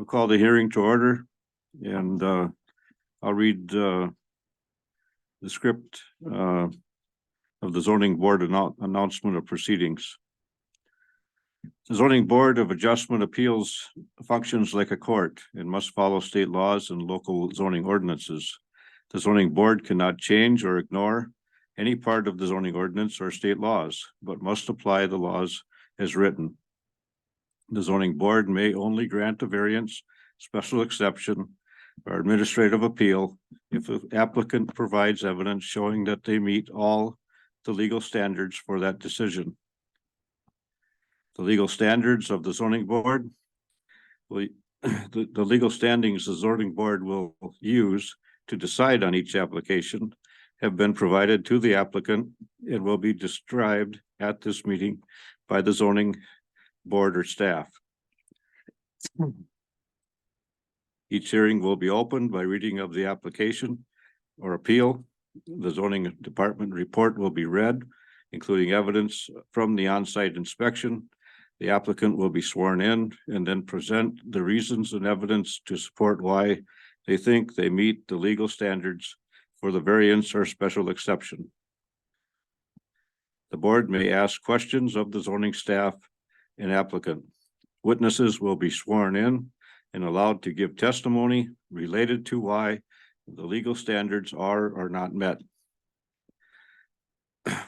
We'll call the hearing to order, and I'll read the script of the zoning board announcement of proceedings. The zoning board of adjustment appeals functions like a court and must follow state laws and local zoning ordinances. The zoning board cannot change or ignore any part of the zoning ordinance or state laws, but must apply the laws as written. The zoning board may only grant a variance, special exception, or administrative appeal if the applicant provides evidence showing that they meet all the legal standards for that decision. The legal standards of the zoning board, the legal standings the zoning board will use to decide on each application have been provided to the applicant and will be described at this meeting by the zoning board or staff. Each hearing will be opened by reading of the application or appeal. The zoning department report will be read, including evidence from the on-site inspection. The applicant will be sworn in and then present the reasons and evidence to support why they think they meet the legal standards for the variance or special exception. The board may ask questions of the zoning staff and applicant. Witnesses will be sworn in and allowed to give testimony related to why the legal standards are or not met.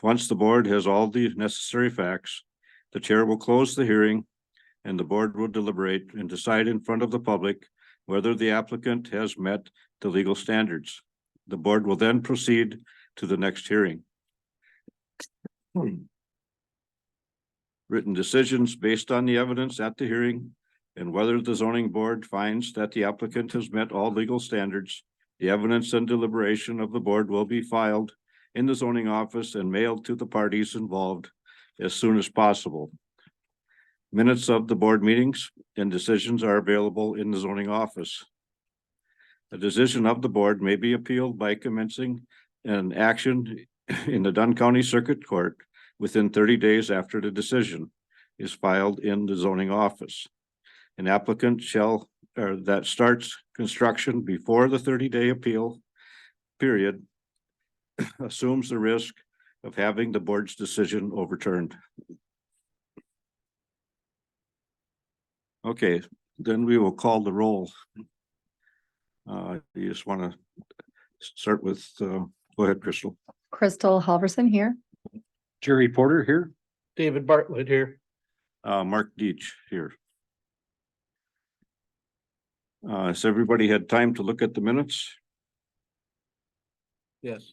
Once the board has all the necessary facts, the chair will close the hearing and the board will deliberate and decide in front of the public whether the applicant has met the legal standards. The board will then proceed to the next hearing. Written decisions based on the evidence at the hearing and whether the zoning board finds that the applicant has met all legal standards, the evidence and deliberation of the board will be filed in the zoning office and mailed to the parties involved as soon as possible. Minutes of the board meetings and decisions are available in the zoning office. A decision of the board may be appealed by commencing an action in the Dunn County Circuit Court within 30 days after the decision is filed in the zoning office. An applicant that starts construction before the 30-day appeal period assumes the risk of having the board's decision overturned. Okay, then we will call the roll. You just want to start with, go ahead, Crystal. Crystal Halverson here. Jerry Porter here. David Bartlett here. Mark Deitch here. Has everybody had time to look at the minutes? Yes,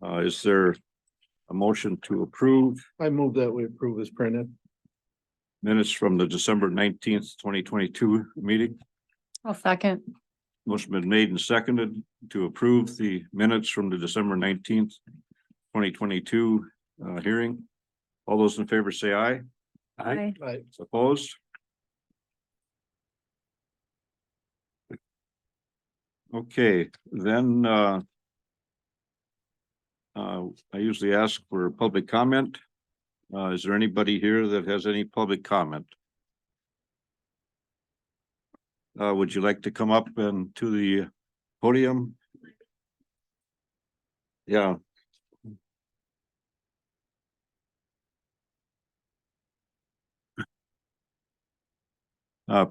Is there a motion to approve I move that we approve as printed. minutes from the December 19th, 2022 meeting? I'll second. Motion been made and seconded to approve the minutes from the December 19th, 2022 hearing. All those in favor say aye. Aye. Opposed? Okay, then I usually ask for public comment. Is there anybody here that has any public comment? Would you like to come up and to the podium? Yeah.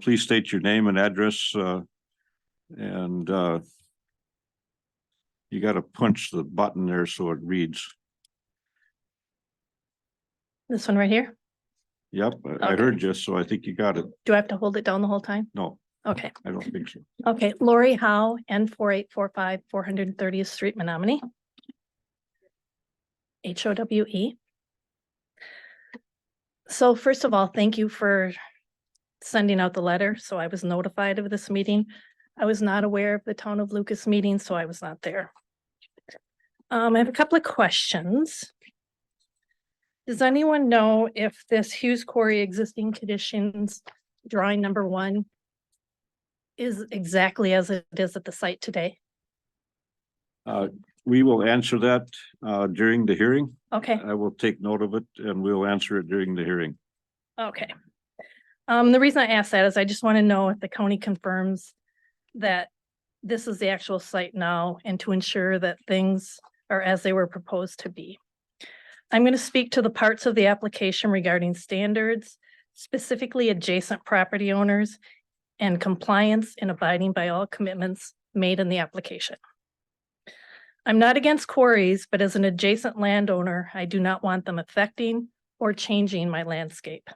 Please state your name and address, and you got to punch the button there so it reads. This one right here. Yep, I heard you, so I think you got it. Do I have to hold it down the whole time? No, Okay. I don't think so. Okay. Lori Howe, N4845 430th Street, Menominee. HOWE. So first of all, thank you for sending out the letter. So I was notified of this meeting. I was not aware of the Town of Lucas meeting, so I was not there. I have a couple of questions. Does anyone know if this Hughes Quarry existing conditions drawing number 1 is exactly as it is at the site today? We will answer that during the hearing. Okay, I will take note of it and we'll answer it during the hearing. okay. The reason I ask that is I just want to know if the county confirms that this is the actual site now and to ensure that things are as they were proposed to be. I'm going to speak to the parts of the application regarding standards, specifically adjacent property owners and compliance in abiding by all commitments made in the application. I'm not against quarries, but as an adjacent landowner, I do not want them affecting or changing my landscape.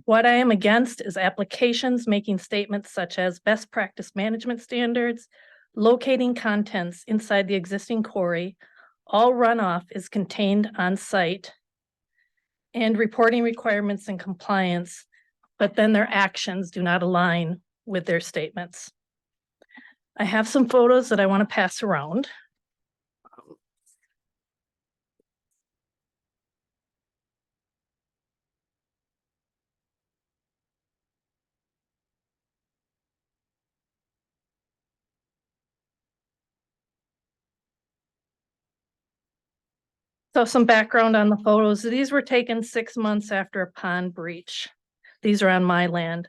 What I am against is applications making statements such as best practice management standards, locating contents inside the existing quarry, all runoff is contained on site, and reporting requirements and compliance, but then their actions do not align with their statements. I have some photos that I want to pass around. So some background on the photos. These were taken 6 months after a pond breach. These are on my land.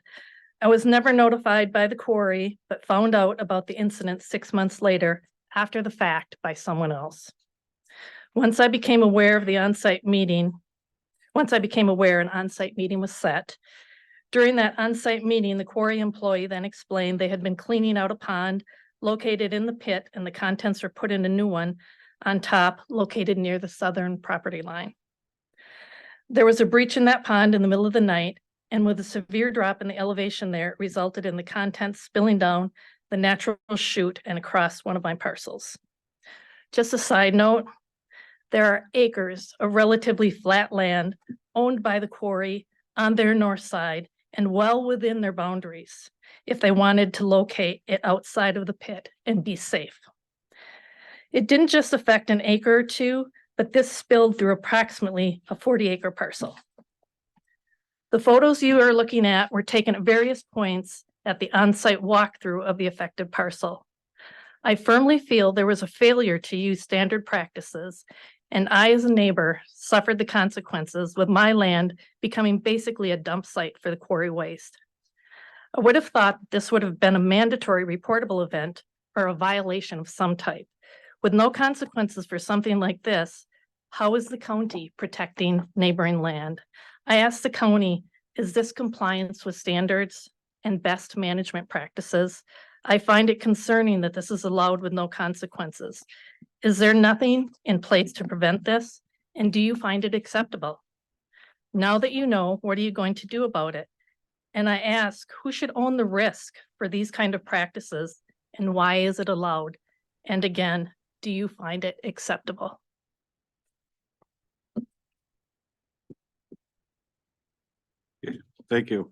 I was never notified by the quarry, but found out about the incident 6 months later after the fact by someone else. Once I became aware an on-site meeting was set. During that on-site meeting, the quarry employee then explained they had been cleaning out a pond located in the pit and the contents were put in a new one on top, located near the southern property line. There was a breach in that pond in the middle of the night, and with a severe drop in the elevation there, it resulted in the contents spilling down the natural chute and across one of my parcels. Just a side note, there are acres of relatively flat land owned by the quarry on their north side and well within their boundaries if they wanted to locate it outside of the pit and be safe. It didn't just affect an acre or two, but this spilled through approximately a 40-acre parcel. The photos you are looking at were taken at various points at the on-site walkthrough of the affected parcel. I firmly feel there was a failure to use standard practices, and I, as a neighbor, suffered the consequences with my land becoming basically a dump site for the quarry waste. I would have thought this would have been a mandatory reportable event or a violation of some type. With no consequences for something like this, how is the county protecting neighboring land? I asked the county, is this compliance with standards and best management practices? I find it concerning that this is allowed with no consequences. Is there nothing in place to prevent this? And do you find it acceptable? Now that you know, what are you going to do about it? And I ask, who should own the risk for these kind of practices and why is it allowed? And again, do you find it acceptable? Thank you.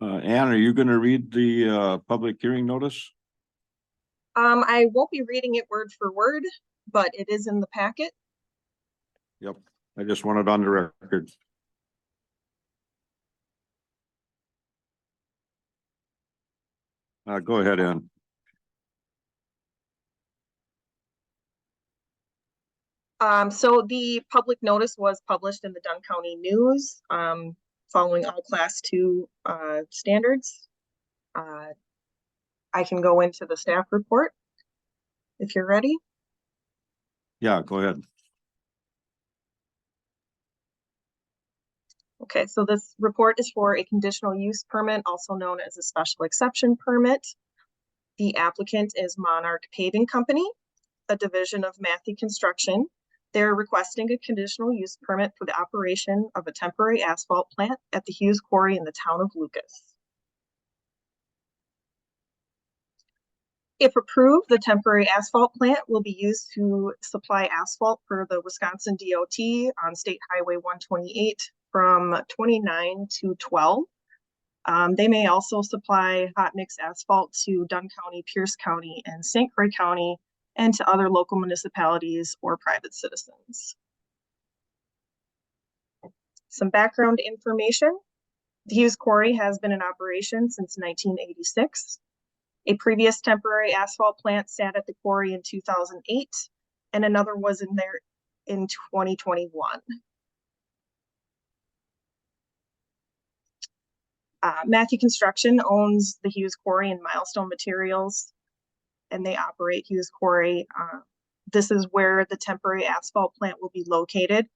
Ann, are you going to read the public hearing notice? I won't be reading it word for word, but it is in the packet. Yep, I just want it on the record. Go ahead, Ann. So the public notice was published in the Dunn County News, following all Class 2 standards. I can go into the staff report if you're ready. Yeah, go ahead. Okay, so this report is for a conditional use permit, also known as a special exception permit. The applicant is Monarch Paving Company, a division of Matthew Construction. They're requesting a conditional use permit for the operation of a temporary asphalt plant at the Hughes Quarry in the town of Lucas. If approved, the temporary asphalt plant will be used to supply asphalt for the Wisconsin DOT on State Highway 128 from 29 to 12. They may also supply hot mix asphalt to Dunn County, Pierce County, and St. Croix County and to other local municipalities or private citizens. Some background information. The Hughes Quarry has been in operation since 1986. A previous temporary asphalt plant sat at the quarry in 2008, and another was in there in 2021. Matthew Construction owns the Hughes Quarry and Milestone Materials, and they operate Hughes Quarry. This is where the temporary asphalt plant will be located.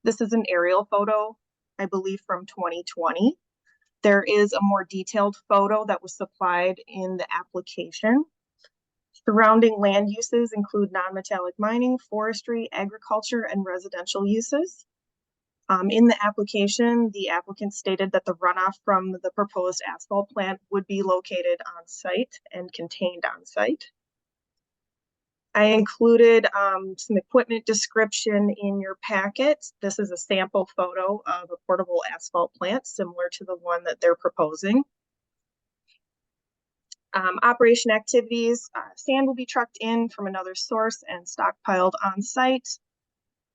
This is an aerial photo, I believe, from 2020. There is a more detailed photo that was supplied in the application. Surrounding land uses include non-metallic mining, forestry, agriculture, and residential uses. In the application, the applicant stated that the runoff from the proposed asphalt plant would be located on site and contained on site. I included some equipment description in your packet. This is a sample photo of a portable asphalt plant similar to the one that they're proposing. Operation activities, sand will be trucked in from another source and stockpiled on site.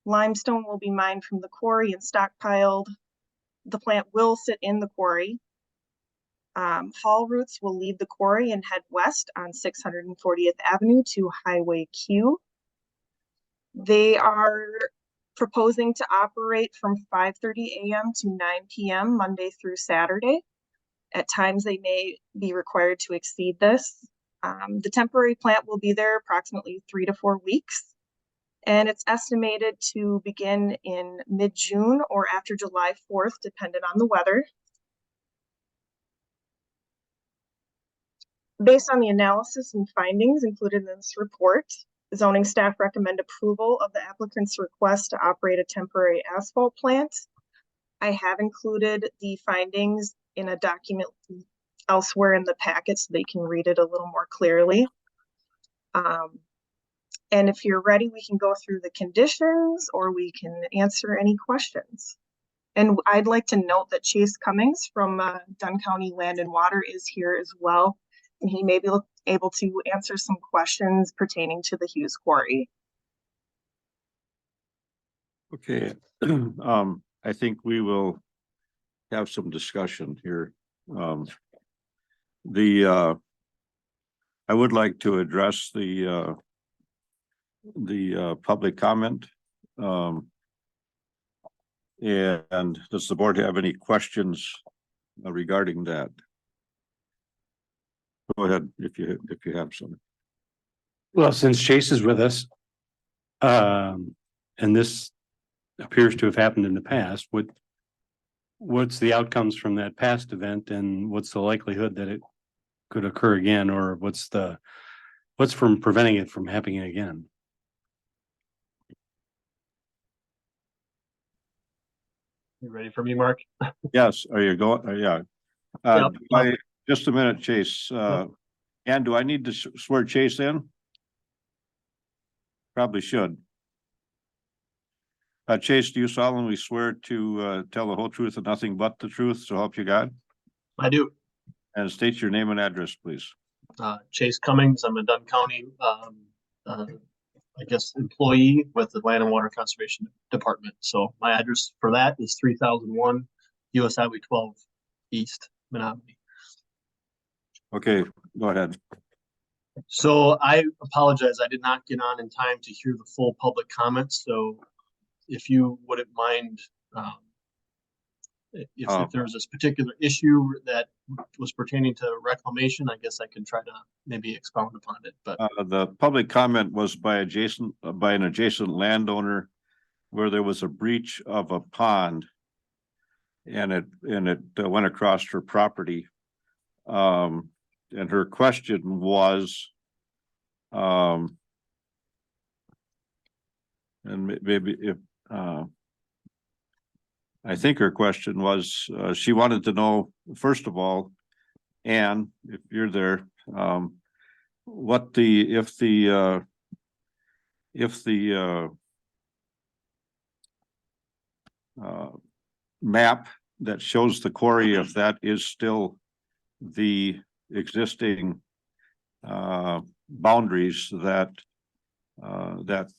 Limestone will be mined from the quarry and stockpiled. The plant will sit in the quarry. Haul routes will leave the quarry and head west on 640th Avenue to Highway Q. They are proposing to operate from 5:30 a.m. to 9 p.m. Monday through Saturday. At times they may be required to exceed this. The temporary plant will be there approximately 3 to 4 weeks. And it's estimated to begin in mid-June or after July 4th, depending on the weather. Based on the analysis and findings included in this report, zoning staff recommend approval of the applicant's request to operate a temporary asphalt plant. I have included the findings in a document elsewhere in the packet so they can read it a little more clearly. And if you're ready, we can go through the conditions or we can answer any questions. And I'd like to note that Chase Cummings from Dunn County Land and Water is here as well. And he may be able to answer some questions pertaining to the Hughes Quarry. Okay, I think we will have some discussion here. I would like to address the public comment. And does the board have any questions regarding that? Go ahead if you have some. Well, since Chase is with us, and this appears to have happened in the past, what's the outcomes from that past event, and what's the likelihood that it could occur again, or what's from preventing it from happening again? You ready for me, Mark? Yes, are you going? Yeah. Just a minute, Chase. And do I need to swear Chase in? Probably should. Chase, do you solemnly swear to tell the whole truth and nothing but the truth, so help you God? I do. And state your name and address, please. Chase Cummings. I'm a Dunn County, employee with the Land and Water Conservation Department. So my address for that is 3001 US Highway 12 East, Menominee. Okay, go ahead. So I apologize. I did not get on in time to hear the full public comments. So if you wouldn't mind, if there's this particular issue that was pertaining to reclamation, I guess I can try to maybe expound upon it. But the public comment was by an adjacent landowner where there was a breach of a pond, and it went across her property. And her question was, and maybe if I think her question was, she wanted to know, first of all, Anne, if you're there, what if the map that shows the quarry, if that is still the existing boundaries that that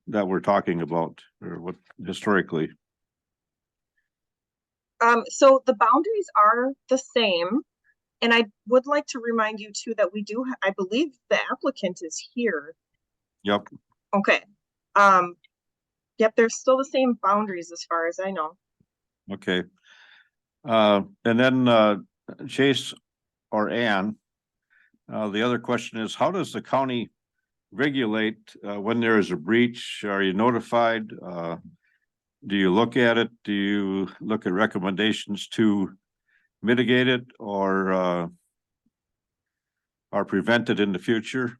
we're talking about, or what historically? So the boundaries are the same. And I would like to remind you too that we do, I believe the applicant is here. Yep, Okay. Yep, there's still the same boundaries as far as I know. okay. And then Chase or Ann, the other question is, how does the county regulate when there is a breach? Are you notified? Do you look at it? Do you look at recommendations to mitigate it or prevent it in the future?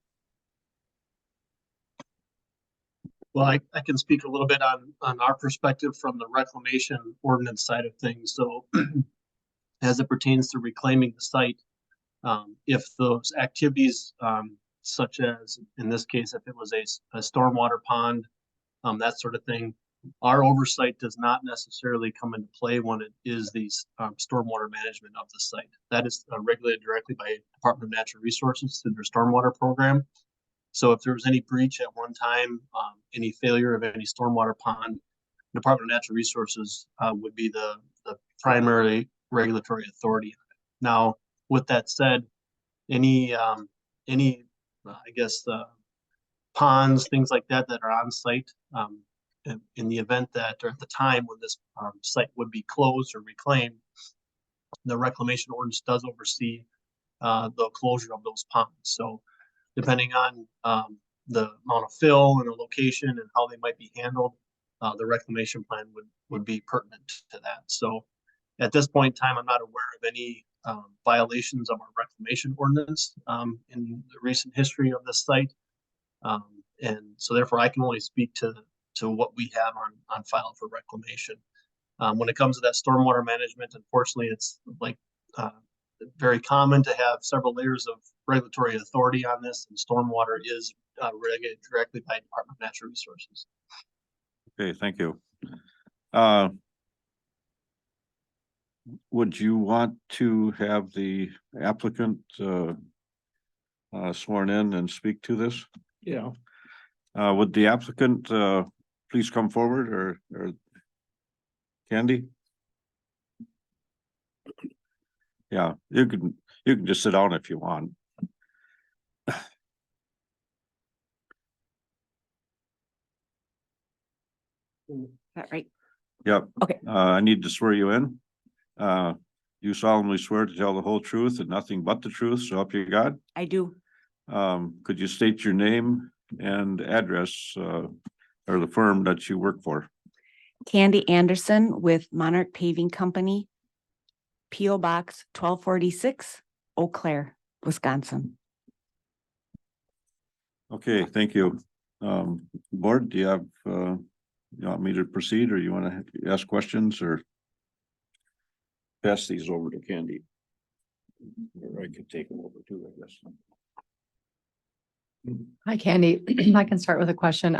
Well, I can speak a little bit on our perspective from the reclamation ordinance side of things. So as it pertains to reclaiming the site, if those activities, such as in this case, if it was a stormwater pond, that sort of thing, our oversight does not necessarily come into play when it is the stormwater management of the site. That is regulated directly by Department of Natural Resources through their stormwater program. So if there was any breach at one time, any failure of any stormwater pond, Department of Natural Resources would be the primary regulatory authority. Now, with that said, any I guess ponds, things like that that are on site, in the event that, or at the time when this site would be closed or reclaimed, the reclamation ordinance does oversee the closure of those ponds. So depending on the amount of fill and the location and how they might be handled, the reclamation plan would be pertinent to that. So at this point in time, I'm not aware of any violations of our reclamation ordinance in the recent history of this site. And so therefore I can only speak to what we have on file for reclamation. When it comes to that stormwater management, unfortunately, it's like very common to have several layers of regulatory authority on this, and stormwater is regulated directly by Department of Natural Resources. Okay, thank you. Would you want to have the applicant sworn in and speak to this? Yeah. Would the applicant please come forward, or Candy? Yeah, you can just sit down if you want. That right? Yep. Okay. I need to swear you in. You solemnly swear to tell the whole truth and nothing but the truth, so help you God? I do. Could you state your name and address or the firm that you work for? Candy Anderson with Monarch Paving Company, P.O. Box 1246, Eau Claire, Wisconsin. Okay, thank you. Board, do you have you want me to proceed, or you want to ask questions, or pass these over to Candy? Or I could take them over too, I guess. Hi, Candy. I can start with a question.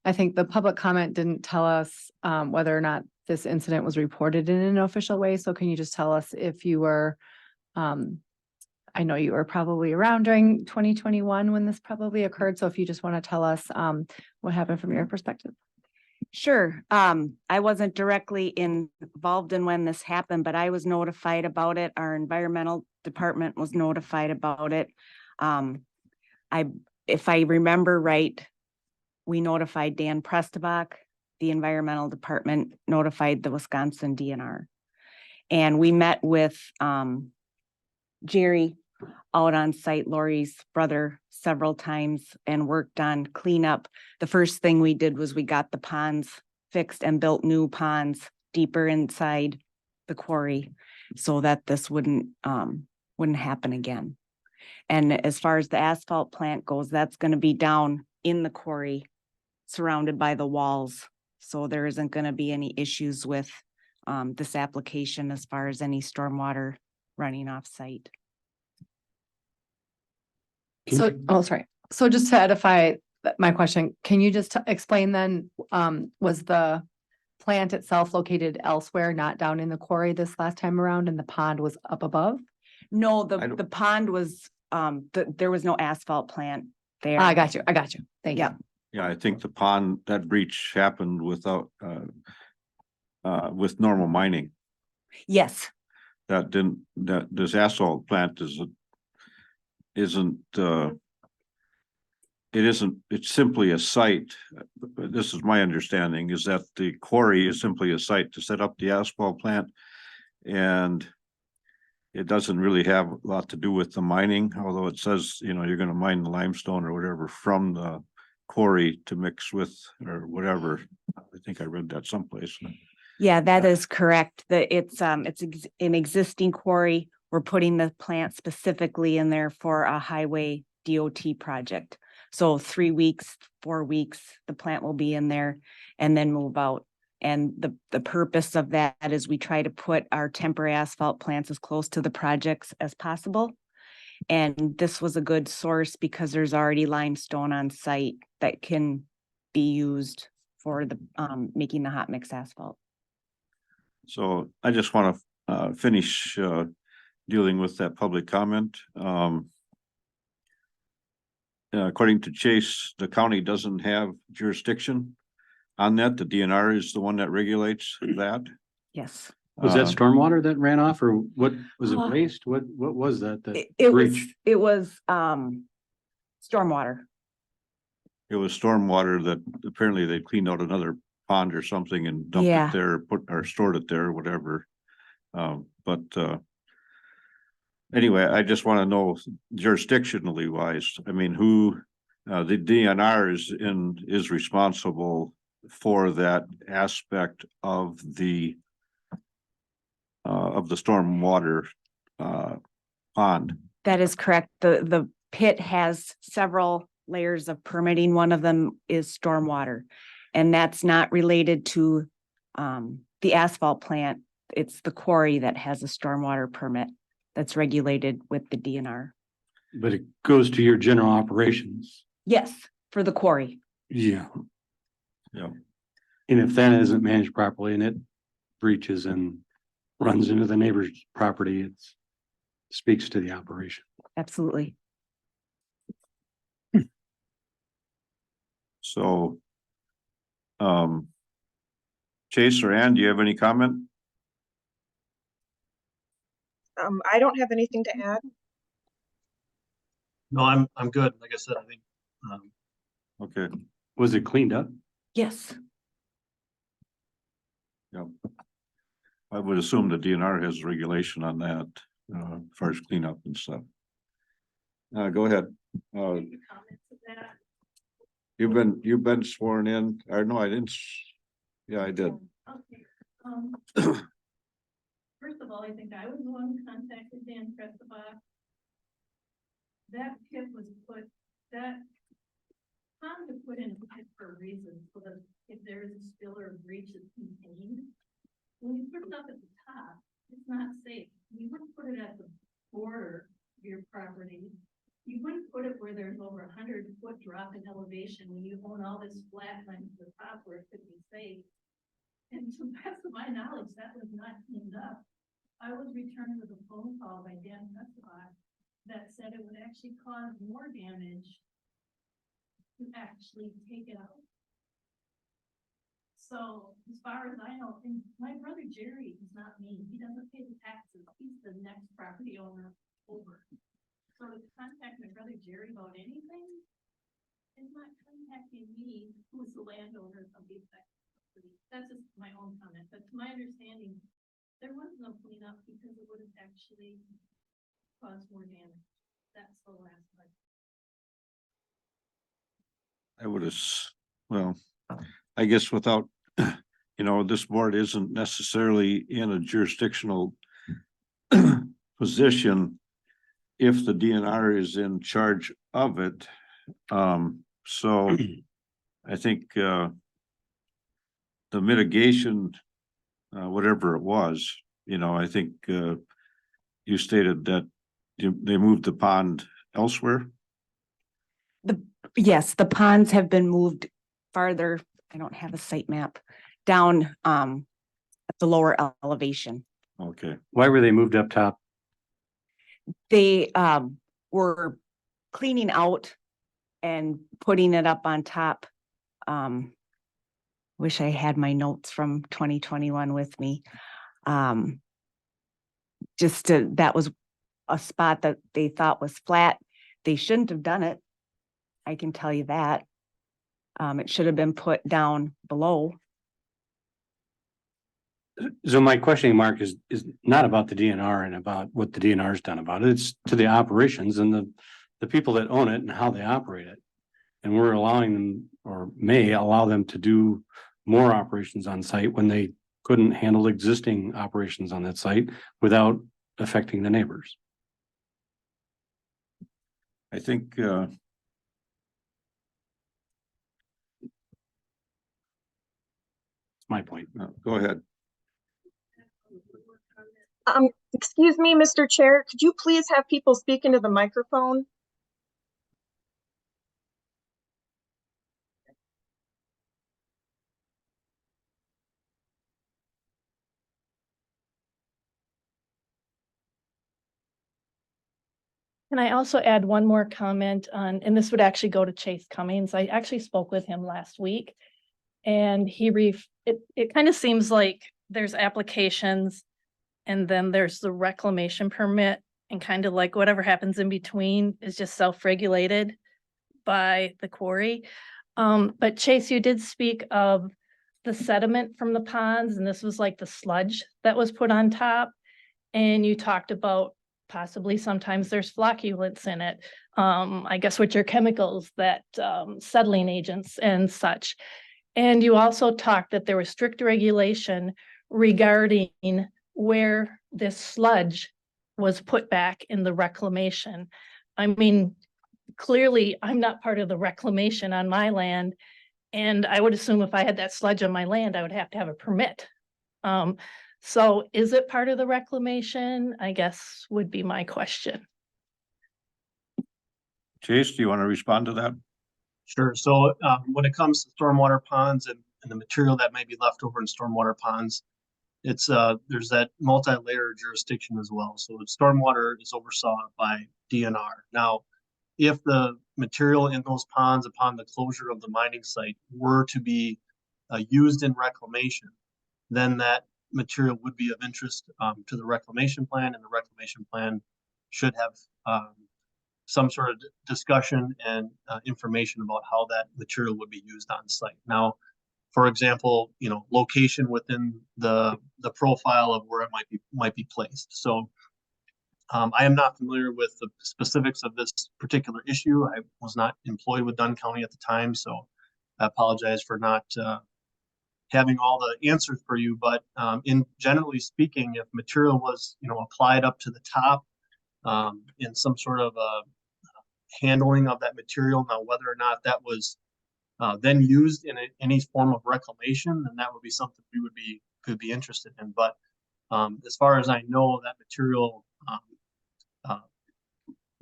I think the public comment didn't tell us whether or not this incident was reported in an official way. So can you just tell us if you were, I know you were probably around during 2021 when this probably occurred. So if you just want to tell us what happened from your perspective. Sure. I wasn't directly involved in when this happened, but I was notified about it. Our environmental department was notified about it. If I remember right, we notified Dan Prestabach, the environmental department notified the Wisconsin DNR. And we met with Jerry out on site, Lori's brother, several times and worked on cleanup. The first thing we did was we got the ponds fixed and built new ponds deeper inside the quarry so that this wouldn't happen again. And as far as the asphalt plant goes, that's going to be down in the quarry, surrounded by the walls. So there isn't going to be any issues with this application as far as any stormwater running off site. So, oh, sorry. So just to edify my question, can you just explain then, was the plant itself located elsewhere, not down in the quarry this last time around, and the pond was up above? No, the pond was, there was no asphalt plant there. I got you. Thank you. Yeah. Yeah, I think the pond, that breach happened without, with normal mining. Yes, That didn't, that this asphalt plant isn't, it isn't, it's simply a site. This is my understanding, is that the quarry is simply a site to set up the asphalt plant. And it doesn't really have a lot to do with the mining, although it says, you know, you're gonna mine the limestone or whatever from the quarry to mix with or whatever. I think I read that someplace. yeah, that is correct. It's an existing quarry. We're putting the plant specifically in there for a highway DOT project. So 3 weeks, 4 weeks, the plant will be in there and then move out. And the purpose of that is we try to put our temporary asphalt plants as close to the projects as possible. And this was a good source because there's already limestone on site that can be used for the making the hot mix asphalt. So I just want to finish dealing with that public comment. According to Chase, the county doesn't have jurisdiction on that. The DNR is the one that regulates that. Yes. Was that Uh, stormwater that ran off or what, was it Uh, waste? What was that? It was, breached? stormwater. It was stormwater that apparently they cleaned out another pond or something and dumped Yeah. it there, or stored it there, whatever. Anyway, I just want to know jurisdictionally wise, I mean, who, the DNR is responsible for that aspect of the stormwater, pond. That is correct. The pit has several layers of permitting. One of them is stormwater. And that's not related to the asphalt plant. It's the quarry that has a stormwater permit that's regulated with the DNR. But it goes to your general operations. Yes, for the quarry. Yeah. Yeah. And if that isn't managed properly and it breaches and runs into the neighbor's property, it speaks to the operation. Absolutely. So, Chase or Ann, do you have any comment? I don't have anything to add. No, I'm good. Like I said, I think, Okay, Was it cleaned up? Yes. yeah. I would assume the DNR has regulation on that, as far as cleanup and stuff. Go ahead. You've been sworn in, or no, I didn't. Yeah, I did. Okay, first of all, I think I was the one who contacted Dan Prestabach. That pit was put, that pond was put in a pit for a reason, so that if there is a spill or a breach, it's contained. When you put it up at the top, it's not safe. You wouldn't put it at the border of your property. You wouldn't put it where there's over 100-foot drop in elevation when you own all this flat land to the top where it could be safe. And to the best of my knowledge, that was not cleaned up. I was returned with a phone call by Dan Prestabach that said it would actually cause more damage to actually take it out. So as far as I know, and my brother Jerry is not me. He doesn't pay the taxes. He's the next property owner over. So to contact my brother Jerry about anything is not contacting me, who's the landowner of the affected property. That's just my own comment, but to my understanding, there was no cleanup because it would have actually caused more damage. That's the last part. I would have, well, I guess without, this board isn't necessarily in a jurisdictional position if the DNR is in charge of it. So I think the mitigation, whatever it was, I think you stated that they moved the pond elsewhere. Yes, the ponds have been moved farther. I don't have a site map down at the lower elevation. Okay, Why were they moved up top? They were cleaning out and putting it up on top. Wish I had my notes from 2021 with me. That was a spot that they thought was flat. They shouldn't have done it. I can tell you that. It should have been put down below. So my questioning mark is not about the DNR and about what the DNR's done about it. It's to the operations and the people that own it and how they operate it. And we're allowing them, or may allow them, to do more operations on site when they couldn't handle existing operations on that site without affecting the neighbors. I think, That's my point. go ahead. Excuse me, Mr. Chair, could you please have people speak into the microphone? Can I also add one more comment on, and this would actually go to Chase Cummings. I actually spoke with him last week. And it kind of seems like there's applications and then there's the reclamation permit, and kind of like whatever happens in between is just self-regulated by the quarry. But Chase, you did speak of the sediment from the ponds, and this was like the sludge that was put on top. And you talked about possibly sometimes there's flocculants in it, I guess, which are chemicals that settling agents and such. And you also talked that there was strict regulation regarding where this sludge was put back in the reclamation. I mean, clearly I'm not part of the reclamation on my land. And I would assume if I had that sludge on my land, I would have to have a permit. So is it part of the reclamation? I guess would be my question. Chase, do you want to respond to that? Sure. So when it comes to stormwater ponds and the material that may be left over in stormwater ponds, it's there's that multi-layer jurisdiction as well. So stormwater is oversaw by DNR. Now, if the material in those ponds upon the closure of the mining site were to be used in reclamation, then that material would be of interest to the reclamation plan, and the reclamation plan should have some sort of discussion and information about how that material would be used on site. Now, for example, location within the profile of where it might be placed. So I am not familiar with the specifics of this particular issue. I was not employed with Dunn County at the time, so I apologize for not having all the answers for you. But in generally speaking, if material was applied up to the top in some sort of handling of that material, now whether or not that was then used in any form of reclamation, then that would be something we could be interested in. But as far as I know, that material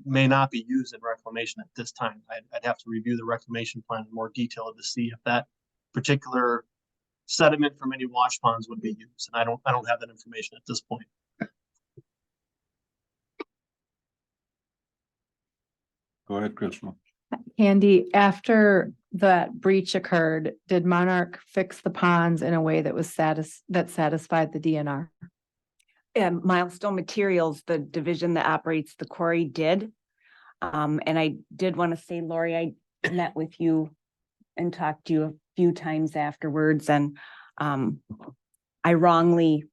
may not be used in reclamation at this time. I'd have to review the reclamation plan in more detail to see if that particular sediment from any wash ponds would be used, and I don't have that information at this point. Go ahead, Crystal. Candy, after that breach occurred, did Monarch fix the ponds in a way that was satisfied the DNR? And Milestone Materials, the division that operates the quarry, did. And I did want to say, Lori, I met with you and talked to you a few times afterwards. And I wrongly,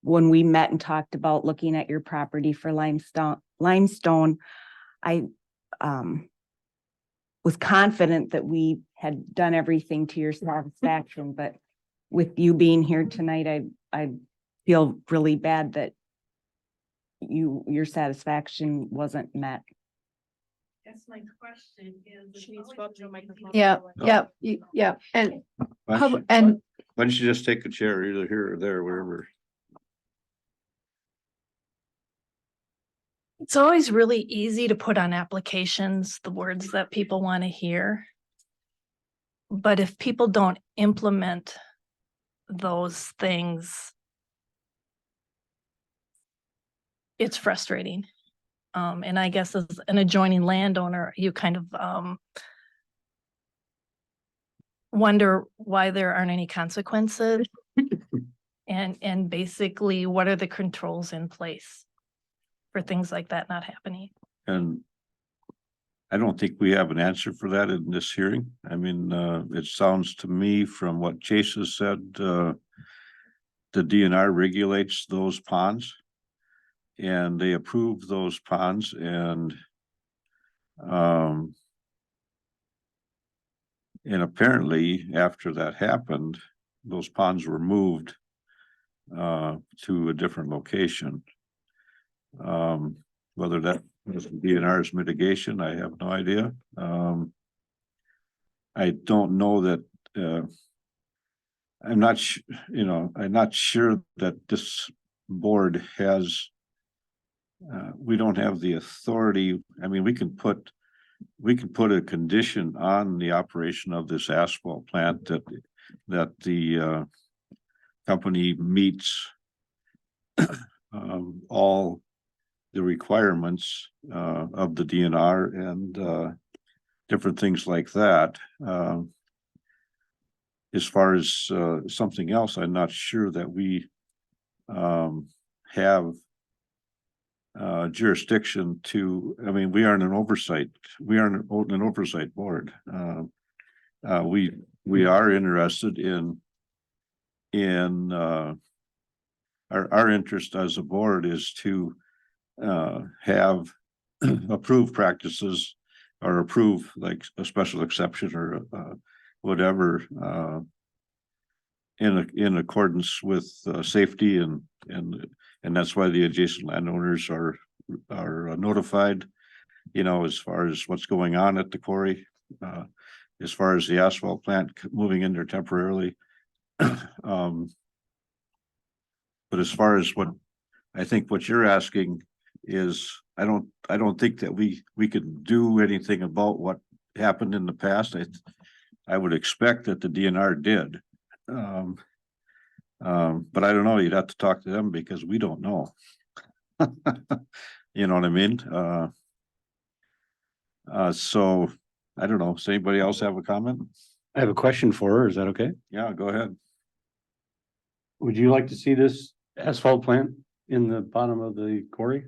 when we met and talked about looking at your property for limestone, I was confident that we had done everything to your satisfaction. But with you being here tonight, I feel really bad that your satisfaction wasn't met. That's my question is. Yeah, No. yeah, and Why Pub- don't you- and why don't you just take a chair either here or there, wherever? It's always really easy to put on applications the words that people want to hear. But if people don't implement those things, it's frustrating. And I guess as an adjoining landowner, you kind of, wonder why there aren't any consequences. And basically, what are the controls in place for things like that not happening? And I don't think we have an answer for that in this hearing. I mean, it sounds to me from what Chase has said, the DNR regulates those ponds. And they approve those ponds and apparently after that happened, those ponds were moved to a different location. Whether that was DNR's mitigation, I have no idea. I don't know that, I'm not sure that this board has, we don't have the authority. I mean, we can put a condition on the operation of this asphalt plant that the company meets all the requirements of the DNR and different things like that. As far as something else, I'm not sure that we have jurisdiction to, I mean, we are an oversight board. We are interested in our interest as a board is to have approved practices or approve like a special exception or whatever in accordance with safety and that's why the adjacent landowners are notified, as far as what's going on at the quarry, as far as the asphalt plant moving in there temporarily. But as far as what I think what you're asking is, I don't think that we could do anything about what happened in the past. I would expect that the DNR did. But I don't know, you'd have to talk to them because we don't know. You know what I mean? So I don't know. Does anybody else have a comment? I have a question for her. Is that okay? Yeah, go ahead. Would you like to see this asphalt plant in the bottom of the quarry?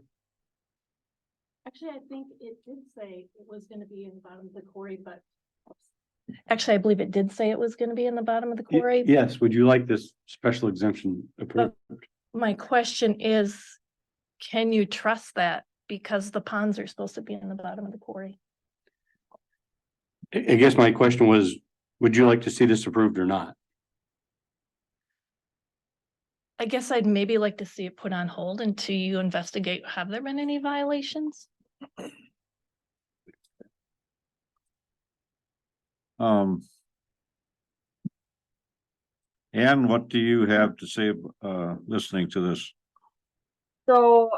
Actually, I think it did say it was gonna be in the bottom of the quarry, but actually, I believe it did say it was gonna be in the bottom of the quarry. Yes, would you like this special exemption approved? My question is, can you trust that? Because the ponds are supposed to be in the bottom of the quarry. I guess my question was, would you like to see this approved or not? I guess I'd maybe like to see it put on hold until you investigate, have there been any violations? Ann, what do you have to say listening to this? So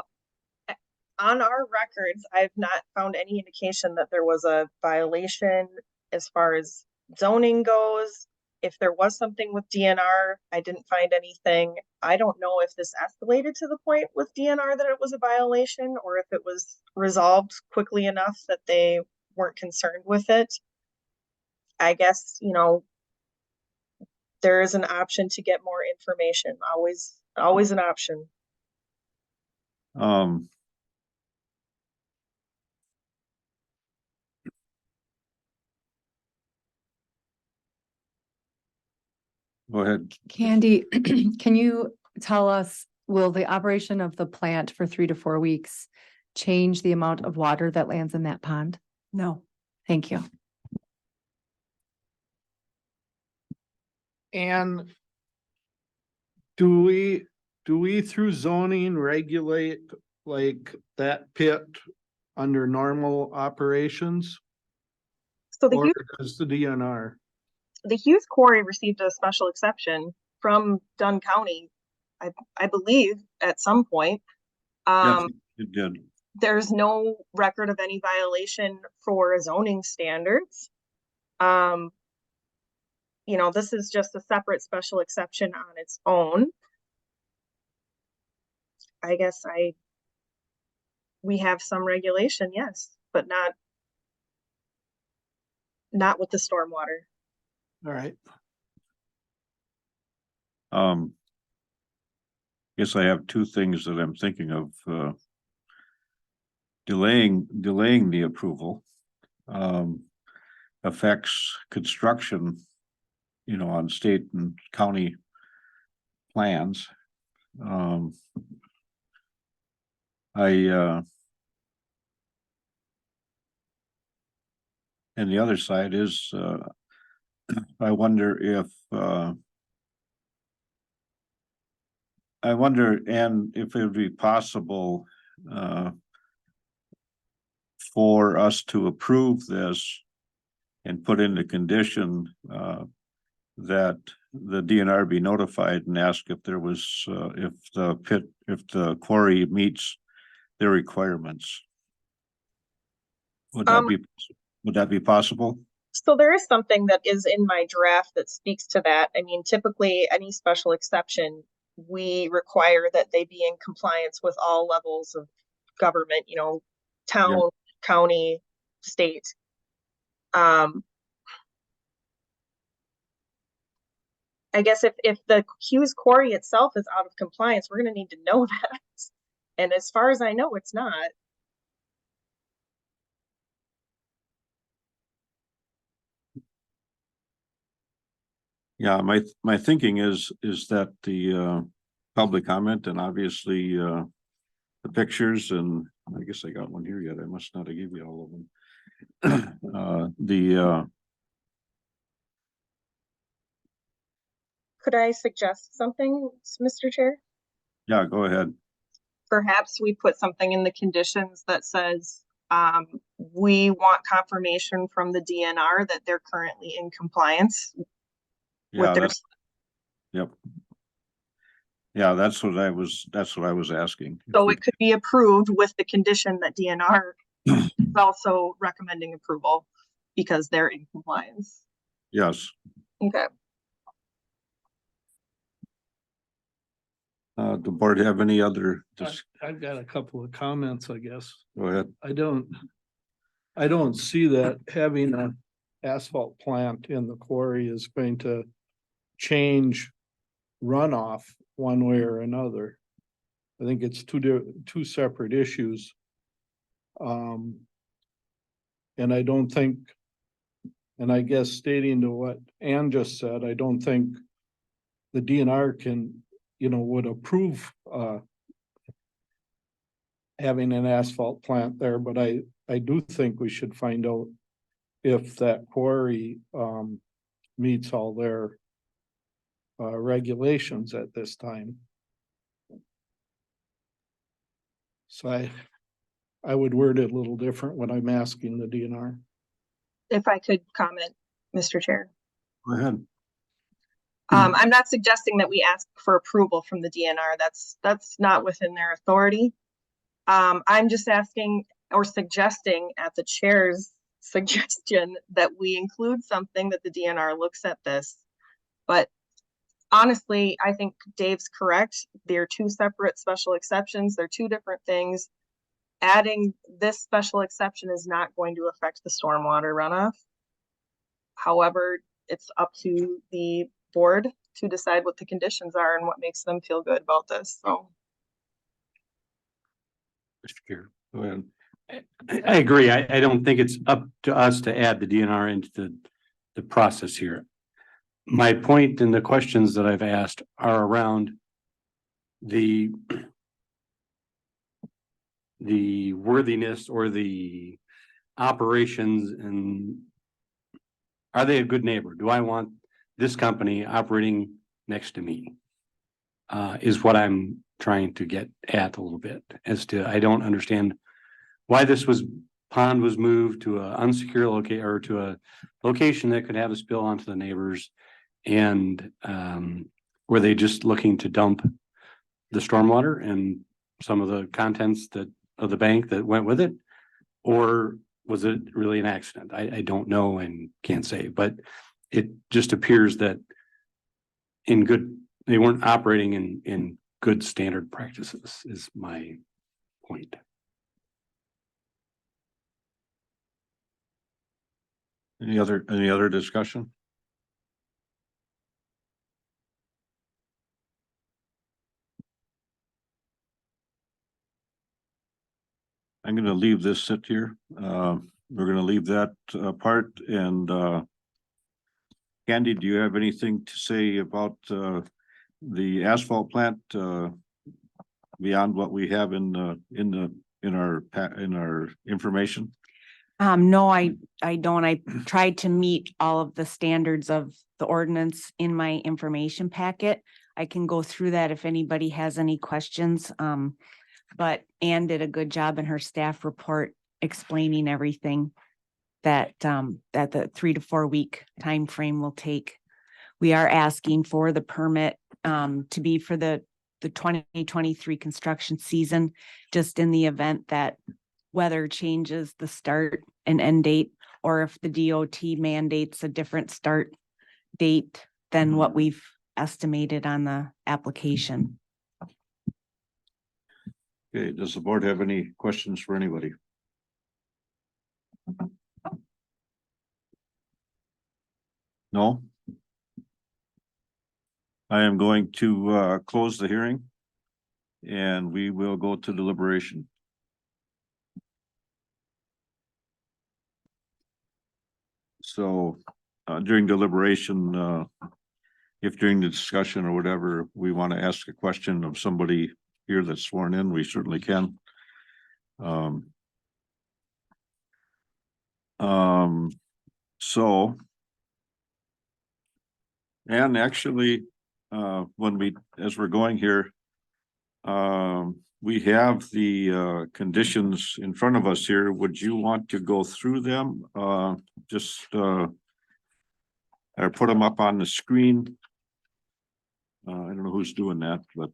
on our records, I've not found any indication that there was a violation as far as zoning goes. If there was something with DNR, I didn't find anything. I don't know if this escalated to the point with DNR that it was a violation or if it was resolved quickly enough that they weren't concerned with it. I guess, there is an option to get more information, always an option. Go ahead. Candy, can you tell us, will the operation of the plant for 3 to 4 weeks change the amount of water that lands in that pond? No. Thank you. And do we through zoning regulate like that pit under normal operations? So the Or Hughes, does the DNR? the Hughes Quarry received a special exception from Dunn County, I believe, at some point. Yes, it did. There's no record of any violation for zoning standards. This is just a separate special exception on its own. I guess we have some regulation, yes, but not with the stormwater. All right. Guess I have two things that I'm thinking of, delaying the approval. Affects construction, on state and county plans. And the other side is, I wonder if, and if it would be possible, for us to approve this and put in the condition, that the DNR be notified and ask if there was, if the quarry meets their requirements. Would that be possible? So there is something that is in my draft that speaks to that. I mean, typically any special exception, we require that they be in compliance with all levels of government, town, county, state. I guess if the Hughes quarry itself is out of compliance, we're gonna need to know that. And as far as I know, it's not. Yeah, my thinking is that the public comment and obviously the pictures, and I guess I got one here yet. I must not have given you all of them. Could I suggest something, Mr. Chair? Yeah, go ahead. Perhaps we put something in the conditions that says, we want confirmation from the DNR that they're currently in compliance Yeah, with their. yep. Yeah, that's what I was asking. So it could be approved with the condition that DNR is also recommending approval because they're in compliance. Yes. Okay. The board have any other? I've got a couple of comments, I guess. Go ahead. I don't see that having an asphalt plant in the quarry is going to change runoff one way or another. I think it's two separate issues. And I don't think, and I guess stating to what Ann just said, I don't think the DNR can, would approve having an asphalt plant there, but I do think we should find out if that quarry meets all their regulations at this time. So I would word it a little different when I'm asking the DNR. If I could comment, Mr. Chair. Go ahead. I'm not suggesting that we ask for approval from the DNR. That's not within their authority. I'm just asking or suggesting at the chair's suggestion that we include something that the DNR looks at this. But honestly, I think Dave's correct. They're two separate special exceptions. They're two different things. Adding this special exception is not going to affect the stormwater runoff. However, it's up to the board to decide what the conditions are and what makes them feel good about this. So. Mr. Chair, go ahead. I agree. I don't think it's up to us to add the DNR into the process here. My point and the questions that I've asked are around the worthiness or the operations, and are they a good neighbor? Do I want this company operating next to me? Is what I'm trying to get at a little bit as to, I don't understand why this pond was moved to an unsecure location or to a location that could have a spill onto the neighbors. And were they just looking to dump the stormwater and some of the contents of the bank that went with it? Or was it really an accident? I don't know and can't say, but it just appears that they weren't operating in good standard practices is my point. Any other discussion? I'm gonna leave this sit here. We're gonna leave that part and Candy, do you have anything to say about the asphalt plant beyond what we have in our information? No, I don't. I tried to meet all of the standards of the ordinance in my information packet. I can go through that if anybody has any questions. But Ann did a good job in her staff report explaining everything that the 3 to 4 week time frame will take. We are asking for the permit to be for the 2023 construction season, just in the event that weather changes the start and end date, or if the DOT mandates a different start date than what we've estimated on the application. Okay, does the board have any questions for anybody? No? I am going to close the hearing and we will go to deliberation. So during deliberation, if during the discussion or whatever, we want to ask a question of somebody here that's sworn in, we certainly can. So, and actually, as we're going here, we have the conditions in front of us here. Would you want to go through them? Just or put them up on the screen? I don't know who's doing that, but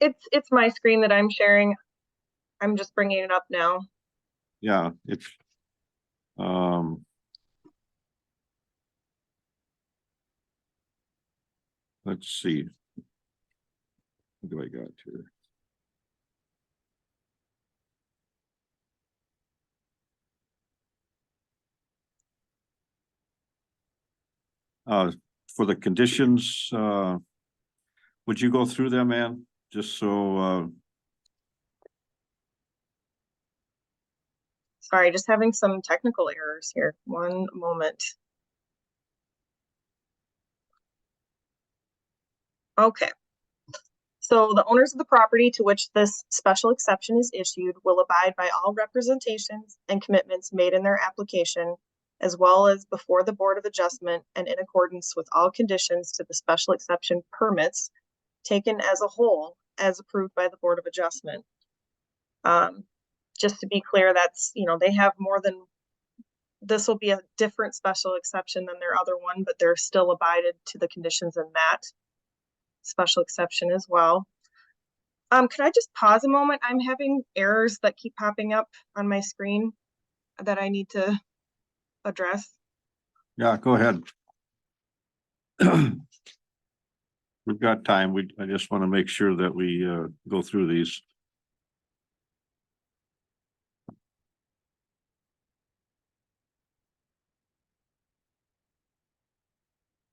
It's my screen that I'm sharing. I'm just bringing it up now. yeah, it's let's see. What do I got here? For the conditions, would you go through them, Ann? Just so Sorry, just having some technical errors here. One moment. Okay. So the owners of the property to which this special exception is issued will abide by all representations and commitments made in their application, as well as before the Board of Adjustment and in accordance with all conditions to the special exception permits taken as a whole as approved by the Board of Adjustment. Just to be clear, that's, they have more than, this will be a different special exception than their other one, but they're still abided to the conditions in that special exception as well. Could I just pause a moment? I'm having errors that keep popping up on my screen that I need to address. yeah, go ahead. We've got time. I just want to make sure that we go through these.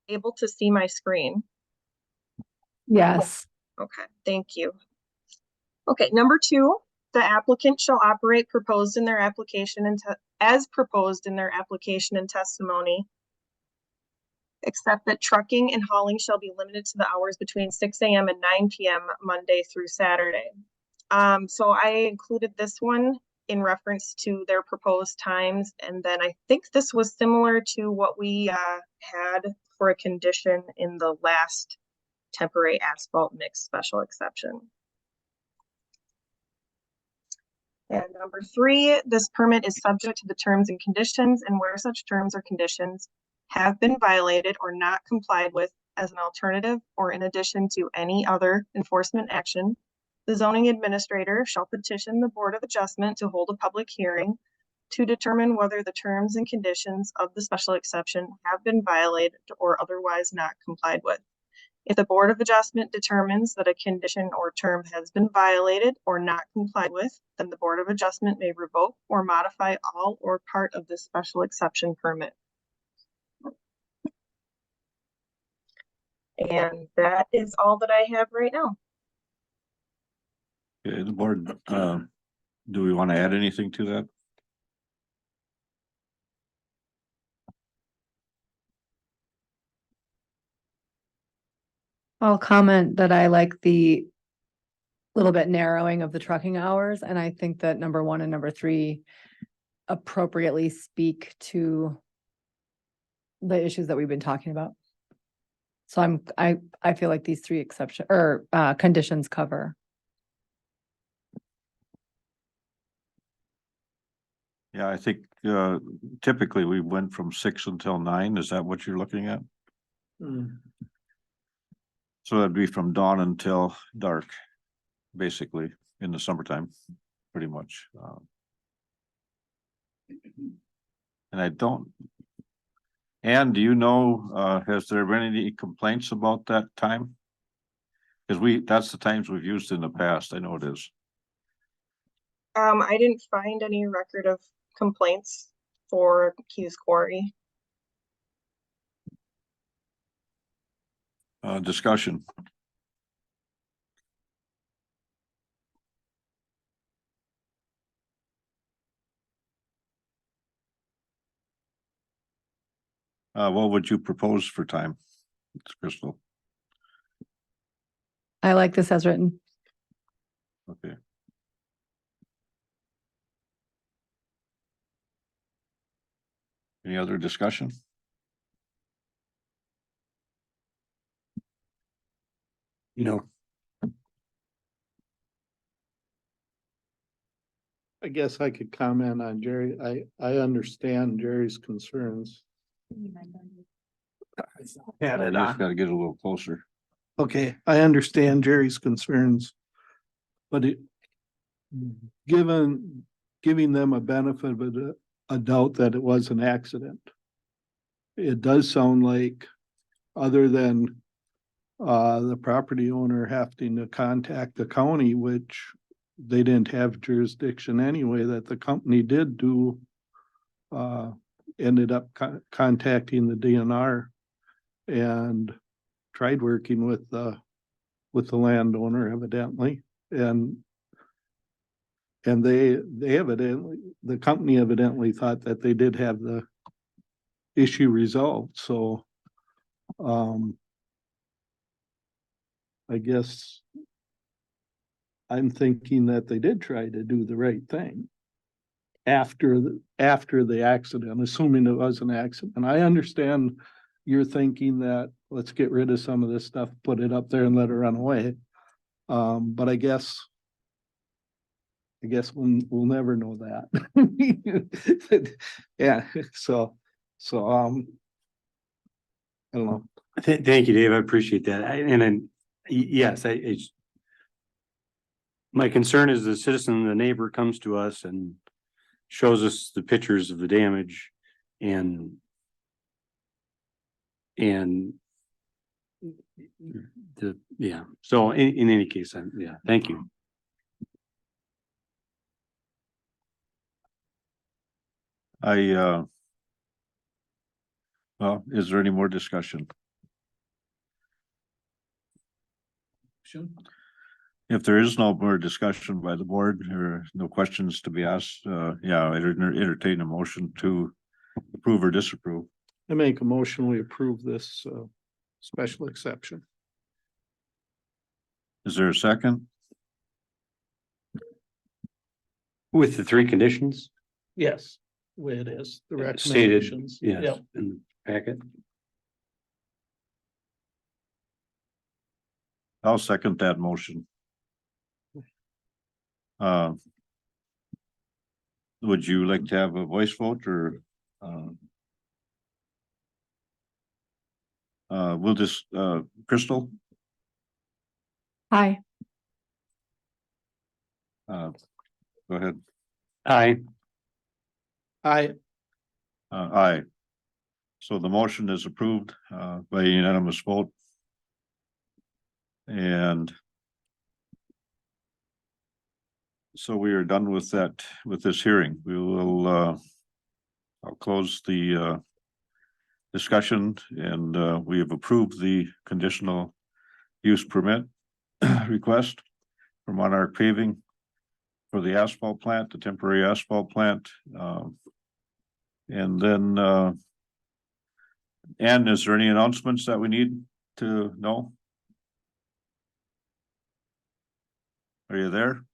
Able to see my screen? Yes. Okay, thank you. Okay, number 2, the applicant shall operate proposed in their application and as proposed in their application and testimony, except that trucking and hauling shall be limited to the hours between 6 a.m. and 9 p.m. Monday through Saturday. So I included this one in reference to their proposed times. And then I think this was similar to what we had for a condition in the last temporary asphalt mix special exception. And number 3, this permit is subject to the terms and conditions, and where such terms or conditions have been violated or not complied with as an alternative or in addition to any other enforcement action, the zoning administrator shall petition the Board of Adjustment to hold a public hearing to determine whether the terms and conditions of the special exception have been violated or otherwise not complied with. If the Board of Adjustment determines that a condition or term has been violated or not complied with, then the Board of Adjustment may revoke or modify all or part of this special exception permit. And that is all that I have right now. Okay, the board, do we want to add anything to that? I'll comment that I like the little bit narrowing of the trucking hours, and I think that number 1 and number 3 appropriately speak to the issues that we've been talking about. So I feel like these 3 exception or conditions cover. Yeah, I think typically we went from 6 until 9. Is that what you're looking at? So that'd be from dawn until dark, basically, in the summertime, pretty much. And I don't. Ann, do you know, has there been any complaints about that time? Because that's the times we've used in the past. I know it is. I didn't find any record of complaints for Hughes Quarry. Discussion. What would you propose for time? It's Crystal. I like this as written. Okay. Any other discussion? No. I guess I could comment on Jerry. I understand Jerry's concerns. Had I it just on. gotta get a little closer. Okay, I understand Jerry's concerns. But giving them a benefit of a doubt that it was an accident. It does sound like, other than the property owner having to contact the county, which they didn't have jurisdiction anyway, that the company did do, ended up contacting the DNR and tried working with the landowner evidently, and they evidently, the company evidently thought that they did have the issue resolved. So I guess I'm thinking that they did try to do the right thing after the accident, assuming it was an accident. I understand you're thinking that let's get rid of some of this stuff, put it up there and let it run away. But I guess we'll never know that. Yeah, so I don't know. Thank you, Dave. I appreciate that. Yes, my concern is the citizen, the neighbor comes to us and shows us the pictures of the damage and so in any case, thank you. Well, is there any more discussion? If there is no more discussion by the board or no questions to be asked, I'd entertain a motion to approve or disapprove. I make a motion, we approve this special exception. Is there a second? With the 3 conditions Yes, the way it is, the stated, recommendations. yes, Yep. in the packet. I'll second that motion. Would you like to have a voice vote or? We'll just, Crystal, Hi. go ahead. Aye. Aye. So the motion is approved, by unanimous vote. And so we are done with that, with this hearing. We will, I'll close the discussion, and we have approved the conditional use permit request for Monarch Paving for the asphalt plant, the temporary asphalt plant. And then, Ann, is there any announcements that we need to know? Are you there?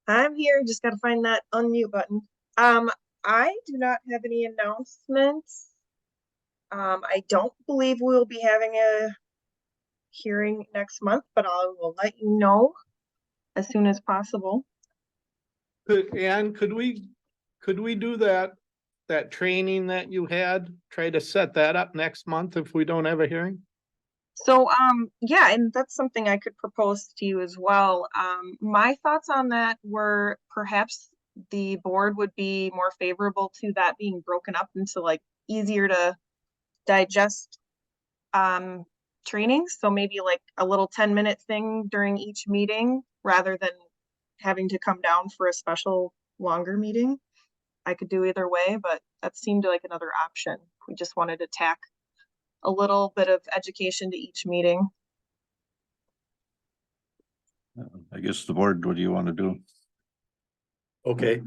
I'm here, just gotta find that unmute button. I do not have any announcements. I don't believe we'll be having a hearing next month, but I will let you know as soon as possible. Ann, could we do that training that you had? Try to set that up next month if we don't have a hearing? So, yeah, and that's something I could propose to you as well. My thoughts on that were perhaps the board would be more favorable to that being broken up into like easier to digest trainings. So maybe like a little 10-minute thing during each meeting rather than having to come down for a special longer meeting. I could do either way, but that seemed like another option. We just wanted to tack a little bit of education to each meeting. I guess the board, what do you want to do? Okay.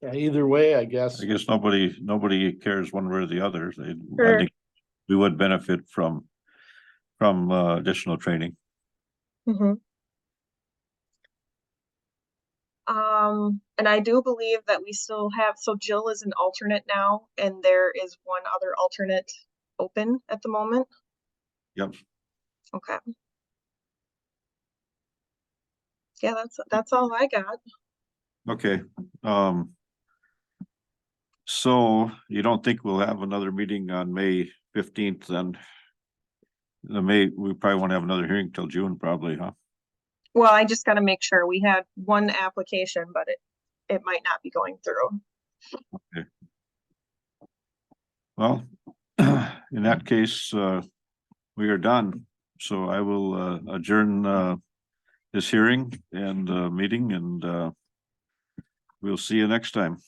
Yeah, either way, I guess. I guess nobody cares one way or the other. I Sure. think we would benefit from additional training. Mhm. And I do believe that we still have, so Jill is an alternate now, and there is one other alternate open at the moment. Yep. Okay. Yeah, that's all I got. Okay. So you don't think we'll have another meeting on May 15th then? We probably won't have another hearing till June probably, huh? Well, I just gotta make sure. We had one application, but it might not be going through. Well, in that case, we are done. So I will adjourn this hearing and meeting, and we'll see you next time.